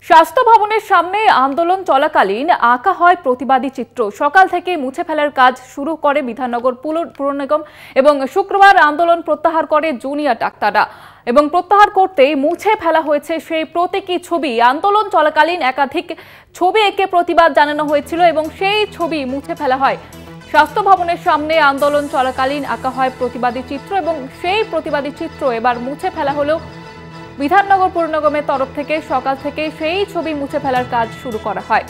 স্বাস্থ্য ভবনের সামনে আন্দোলন চলাকালীন আঁকা হয় প্রতিবাদী চিত্র। সকাল থেকে মুছে ফেলার কাজ শুরু করে বিধাননগর পুর নিগম এবং শুক্রবার আন্দোলন প্রত্যাহার করে জুনিয়র ডাক্তাররা এবং প্রত্যাহার করতেই মুছে ফেলা হয়েছে সেই প্রতীকী ছবি। আন্দোলন চলাকালীন একাধিক ছবি এঁকে প্রতিবাদ জানানো হয়েছিল এবং সেই ছবি মুছে ফেলা হয়। স্বাস্থ্য ভবনের সামনে আন্দোলন চলাকালীন আঁকা হয় প্রতিবাদী চিত্র এবং সেই প্রতিবাদী চিত্র এবার মুছে ফেলা হলো বিধাননগর পুর নিগমের তরফ থেকে। সকাল থেকে সেই ছবি মুছে ফেলার কাজ শুরু করা হয়।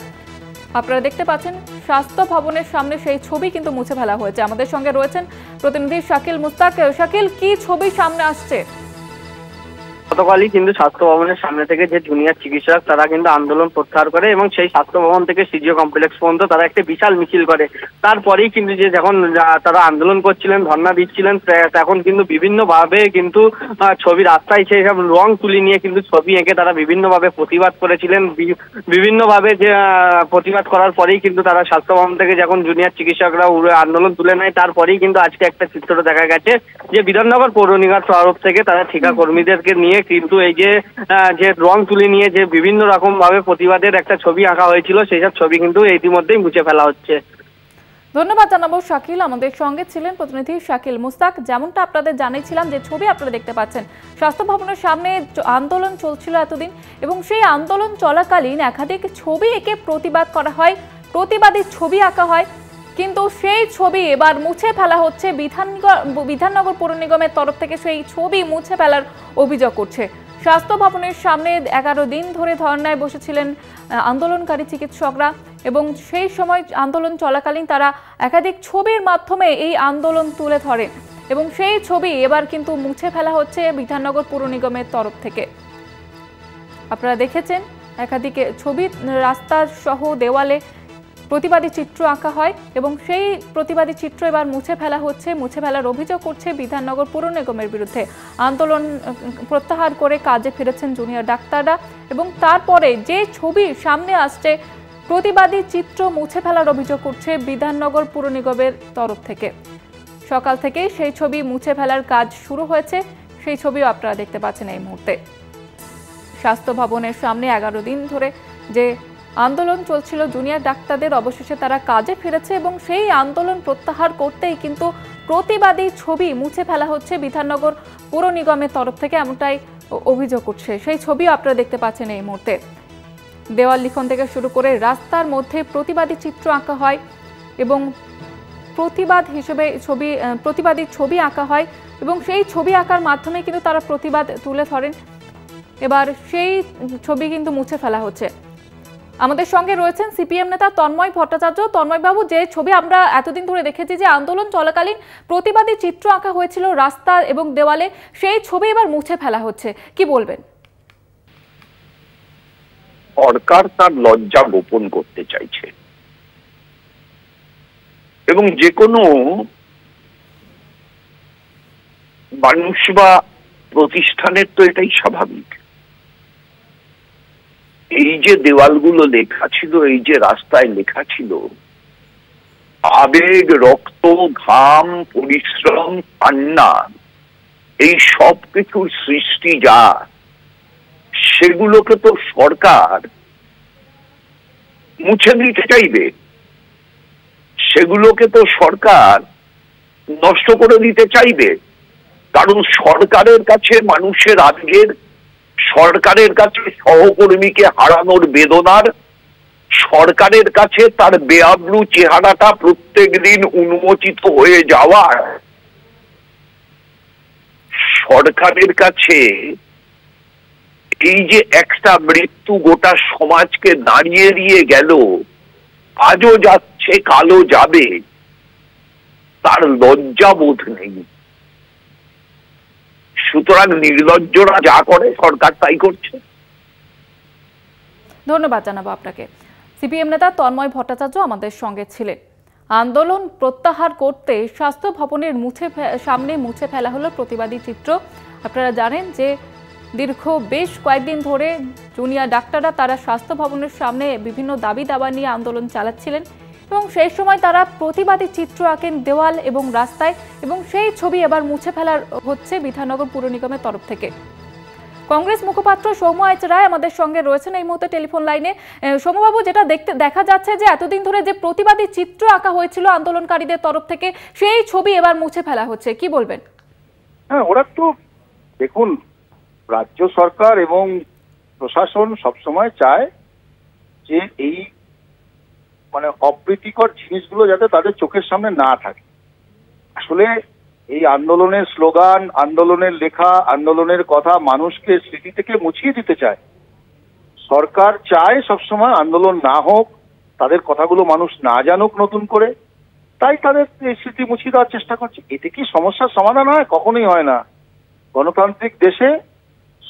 আপনারা দেখতে পাচ্ছেন স্বাস্থ্য ভবনের সামনে সেই ছবি কিন্তু মুছে ফেলা হয়েছে। আমাদের সঙ্গে রয়েছেন প্রতিনিধি শাকিল মুস্তাক। শাকিল, কি ছবি সামনে আসছে? গতকালই কিন্তু স্বাস্থ্য ভবনের সামনে থেকে যে জুনিয়র চিকিৎসক তারা কিন্তু আন্দোলন প্রত্যাহার করে এবং সেই স্বাস্থ্য ভবন থেকে সিজিও কমপ্লেক্স পর্যন্ত তারা একটা বিশাল মিছিল করে। তারপরেই কিন্তু যে যখন তারা আন্দোলন করছিলেন, ধর্ণা দিচ্ছিলেন, তখন কিন্তু বিভিন্নভাবে কিন্তু ছবি রাস্তায় সেই সব রং তুলি নিয়ে কিন্তু ছবি এঁকে তারা বিভিন্নভাবে প্রতিবাদ করেছিলেন। বিভিন্নভাবে যে প্রতিবাদ করার পরেই কিন্তু তারা স্বাস্থ্য ভবন থেকে যখন জুনিয়র চিকিৎসকরা আন্দোলন তুলে নেয়, তারপরেই কিন্তু আজকে একটা চিত্র দেখা গেছে যে বিধাননগর পৌর নিগমের তরফ থেকে তারা ঠিকা কর্মীদেরকে নিয়ে কিন্তু এই যে রং তুলি নিয়ে যে বিভিন্ন রকম ভাবে প্রতিবাদের একটা ছবি আঁকা হয়েছিল, সেই সব ছবি কিন্তু ইতিমধ্যেই মুছে ফেলা হচ্ছে। ধন্যবাদ জানাবো শাকিল। আমাদের সঙ্গে ছিলেন প্রতিনিধি শাকিল মুস্তাক। যেমনটা আপনাদের জানিয়েছিলাম যে ছবি আপনারা দেখতে পাচ্ছেন, স্বাস্থ্য ভবনের সামনে আন্দোলন চলছিল এতদিন এবং সেই আন্দোলন চলাকালীন একাধিক ছবি এঁকে প্রতিবাদ করা হয়, প্রতিবাদী ছবি আঁকা হয়, কিন্তু সেই ছবি এবার মুছে ফেলা হচ্ছে। বিধাননগর পৌর নিগমের তরফ থেকে সেই ছবি মুছে ফেলার অভিযোগ করছে। স্বাস্থ্য ভবনের সামনে 11 দিন ধরে ধর্নায় বসেছিলেন আন্দোলনকারী চিকিৎসকরা এবং সেই সময় আন্দোলন চলাকালীন তারা একাধিক ছবির মাধ্যমে এই আন্দোলন তুলে ধরেন এবং সেই ছবি এবার কিন্তু মুছে ফেলা হচ্ছে বিধাননগর পৌর নিগমের তরফ থেকে। আপনারা দেখেছেন একাধিক ছবি রাস্তার সহ দেওয়ালে প্রতিবাদী চিত্র আঁকা হয় এবং সেই প্রতিবাদী চিত্র এবার মুছে ফেলা হচ্ছে। মুছে ফেলার অভিযোগ করছে বিধাননগর পুর নিগমের বিরুদ্ধে। আন্দোলন প্রত্যাহার করে কাজে ফিরেছেন জুনিয়র ডাক্তাররা এবং তারপরে যে ছবি সামনে আসছে প্রতিবাদী চিত্র মুছে ফেলার অভিযোগ করছে বিধাননগর পুর নিগমের তরফ থেকে। সকাল থেকেই সেই ছবি মুছে ফেলার কাজ শুরু হয়েছে। সেই ছবিও আপনারা দেখতে পাচ্ছেন এই মুহূর্তে। স্বাস্থ্য ভবনের সামনে 11 দিন ধরে যে আন্দোলন চলছিল জুনিয়র ডাক্তারদের, অবশেষে তারা কাজে ফিরেছে এবং সেই আন্দোলন প্রত্যাহার করতেই কিন্তু প্রতিবাদী ছবি মুছে ফেলা হচ্ছে বিধাননগর পুর নিগমের তরফ থেকে, এমনটাই অভিযোগ করছে। সেই ছবিও আপনারা দেখতে পাচ্ছেন এই মুহূর্তে। দেওয়াল লিখন থেকে শুরু করে রাস্তার মধ্যে প্রতিবাদী চিত্র আঁকা হয় এবং প্রতিবাদ হিসেবে প্রতিবাদী ছবি আঁকা হয় এবং সেই ছবি আঁকার মাধ্যমে কিন্তু তারা প্রতিবাদ তুলে ধরেন। এবার সেই ছবি কিন্তু মুছে ফেলা হচ্ছে। আমাদের সঙ্গে রয়েছেন সিপিএম নেতা তন্ময় ভট্টাচার্য। তন্ময় বাবু, যে ছবি আমরা এতদিন ধরে দেখেছি যে আন্দোলন চলাকালীন প্রতিবাদী চিত্র আঁকা হয়েছিল রাস্তা এবং দেওয়ালে, সেই ছবি এবার মুছে ফেলা হচ্ছে, কি বলবেন? সরকার তার লজ্জা গোপন করতে চাইছে এবং যে কোনো মানুষ বা প্রতিষ্ঠানের তো এটাই স্বাভাবিক। এই যে দেওয়ালগুলো লেখা ছিল, এই যে রাস্তায় লেখা ছিল, আবেগ, রক্ত, ঘাম, পরিশ্রম, কান্না, এই সব কিছুর সৃষ্টি যা, সেগুলোকে তো সরকার মুছে দিতে চাইবে, সেগুলোকে তো সরকার নষ্ট করে দিতে চাইবে। কারণ সরকারের কাছে মানুষের আবেগের, সরকারের কাছে সহকর্মীকে হারানোর বেদনার, সরকারের কাছে তার বেআব্রু চেহারাটা প্রত্যেক দিন উন্মোচিত হয়ে যাওয়ার, সরকারের কাছে এই যে একটা মৃত্যু গোটা সমাজকে দাঁড়িয়ে দিয়ে গেল, আজও যাচ্ছে কালও যাবে, তার লজ্জা বোধ নেই। সুতরাং নির্লজ্জরা যা করে সরকার তাই করছে। ধন্যবাদ জানাবো আপনাকে। সিপিএম নেতা তন্ময় ভট্টাচার্য আমাদের সঙ্গে ছিলেন। আন্দোলন প্রত্যাহার করতে স্বাস্থ্য ভবনের সামনে মুছে ফেলা হলো প্রতিবাদী চিত্র। আপনারা জানেন যে দীর্ঘ বেশ কয়েকদিন ধরে জুনিয়র ডাক্তাররা তারা স্বাস্থ্য ভবনের সামনে বিভিন্ন দাবি দাবা নিয়ে আন্দোলন চালাচ্ছিলেন এবং সেই সময় তারা প্রতিবাদী চিত্র আঁকেন দেওয়াল এবং রাস্তায় এবং সেই ছবি এবার মুছে ফেলা হচ্ছে বিধাননগর পুর নিগমের তরফ থেকে। কংগ্রেস মুখপাত্র সৌম্য আইচ রায় আমাদের সঙ্গে রয়েছেন এই মুহূর্তে টেলিফোন লাইনে। সৌম্যবাবু, যেটা দেখা যাচ্ছে যে এতদিন ধরে যে প্রতিবাদী চিত্র আঁকা হয়েছিল আন্দোলনকারীদের তরফ থেকে, সেই ছবি এবার মুছে ফেলা হচ্ছে, কি বলবেন? হ্যাঁ, ওরা তো দেখুন, রাজ্য সরকার এবং প্রশাসন সবসময় চায় যে এই অপ্রীতিকর জিনিসগুলো যাতে তাদের চোখের সামনে না থাকে। আসলে এই আন্দোলনের স্লোগান, আন্দোলনের লেখা, আন্দোলনের কথা মানুষকে স্মৃতি থেকে মুছিয়ে দিতে চায়। সরকার চায় সবসময় আন্দোলন না হোক, তাদের কথাগুলো মানুষ না জানুক নতুন করে, তাই তাদের স্মৃতি মুছিয়ে দেওয়ার চেষ্টা করছে। এতে কি সমস্যার সমাধান হয়? কখনোই হয় না। গণতান্ত্রিক দেশে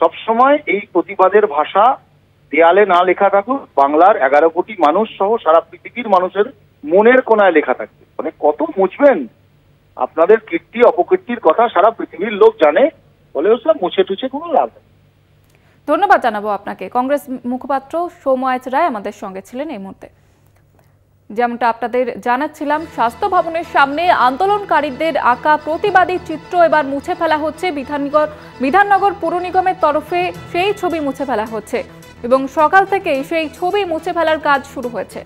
সবসময় এই প্রতিবাদের ভাষা দেয়ালে না লেখা থাকুক, বাংলার 11 কোটি মানুষ সহ সারা পৃথিবীর মানুষের মনের কোনায় লেখা থাকবে। কত মুছবেন? আপনাদের কীর্তি অপকীর্তির কথা সারা পৃথিবীর লোক জানে, বলে ওসব মুছে টুছে কোনো লাভ নেই। ধন্যবাদ জানাবো আপনাকে। কংগ্রেস মুখপাত্র সৌম্য আইচ রায় আমাদের সঙ্গে ছিলেন এই মুহূর্তে। যেমনটা আপনাদের জানাচ্ছিলাম, স্বাস্থ্য ভবনের সামনে আন্দোলনকারীদের আঁকা প্রতিবাদী চিত্র এবার মুছে ফেলা হচ্ছে। বিধাননগর পুর নিগমের তরফে সেই ছবি মুছে ফেলা হচ্ছে এবং সকাল থেকেই সেই ছবি মুছে ফেলার কাজ শুরু হয়েছে।